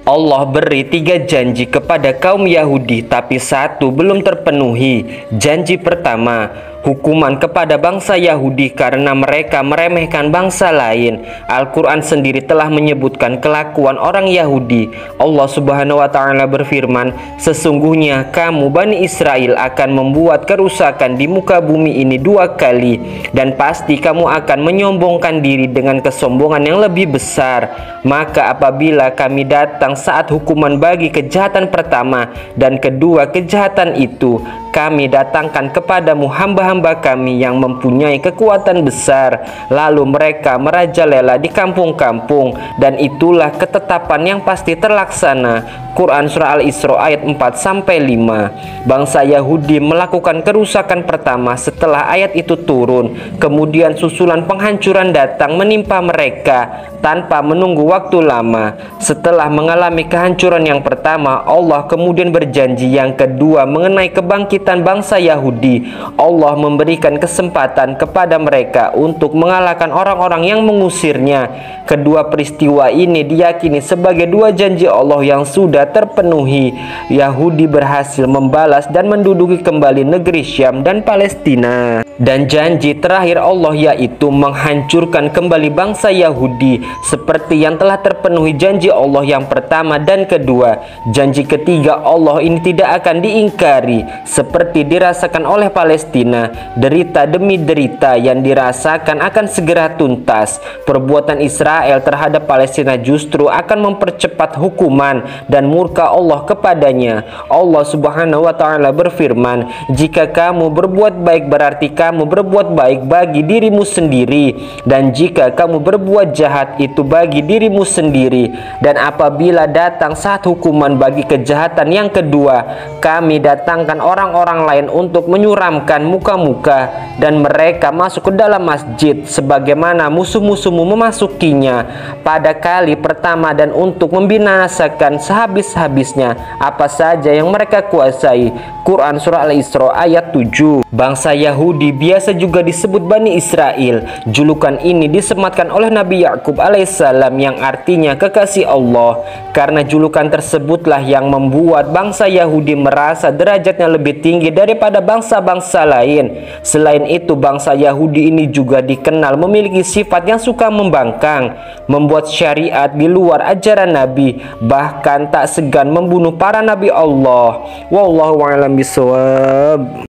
Allah beri 3 janji kepada kaum Yahudi, tapi satu belum terpenuhi. Janji pertama, hukuman kepada bangsa Yahudi karena mereka meremehkan bangsa lain. Al-Quran sendiri telah menyebutkan kelakuan orang Yahudi. Allah Subhanahu wa Ta'ala berfirman, sesungguhnya kamu Bani Israel akan membuat kerusakan di muka bumi ini 2 kali, dan pasti kamu akan menyombongkan diri dengan kesombongan yang lebih besar. Maka apabila kami datang saat hukuman bagi kejahatan pertama dan kedua kejahatan itu, kami datangkan kepadamu hamba-hamba kami yang mempunyai kekuatan besar, lalu mereka merajalela di kampung-kampung, dan itulah ketetapan yang pasti terlaksana. Quran Surah Al-Isra ayat 4-5. Bangsa Yahudi melakukan kerusakan pertama setelah ayat itu turun, kemudian susulan penghancuran datang menimpa mereka tanpa menunggu waktu lama. Setelah mengalami kehancuran yang pertama, Allah kemudian berjanji yang kedua mengenai kebangkitan bangsa Yahudi. Allah memberikan kesempatan kepada mereka untuk mengalahkan orang-orang yang mengusirnya. Kedua peristiwa ini diyakini sebagai 2 janji Allah yang sudah terpenuhi. Yahudi berhasil membalas dan menduduki kembali negeri Syam dan Palestina. Dan janji terakhir Allah yaitu menghancurkan kembali bangsa Yahudi seperti yang telah terpenuhi janji Allah yang pertama dan kedua. Janji ketiga Allah ini tidak akan diingkari seperti dirasakan oleh Palestina. Derita demi derita yang dirasakan akan segera tuntas. Perbuatan Israel terhadap Palestina justru akan mempercepat hukuman dan murka Allah kepadanya. Allah Subhanahu wa Ta'ala berfirman, jika kamu berbuat baik berarti kamu berbuat baik bagi dirimu sendiri, dan jika kamu berbuat jahat itu bagi dirimu sendiri. Dan apabila datang saat hukuman bagi kejahatan yang kedua, kami datangkan orang-orang lain untuk menyuramkan muka-muka, dan mereka masuk ke dalam masjid sebagaimana musuh-musuhmu memasukinya pada kali pertama, dan untuk membinasakan sehabis-habisnya apa saja yang mereka kuasai. Quran Surah Al-Isra ayat 7. Bangsa Yahudi biasa juga disebut Bani Israel. Julukan ini disematkan oleh Nabi Yakub alaihissalam yang artinya kekasih Allah. Karena julukan tersebutlah yang membuat bangsa Yahudi merasa derajatnya lebih tinggi daripada bangsa-bangsa lain. Selain itu, bangsa Yahudi ini juga dikenal memiliki sifat yang suka membangkang, membuat syariat di luar ajaran Nabi, bahkan tak segan membunuh para nabi Allah. Wallahu a'lam bishawab.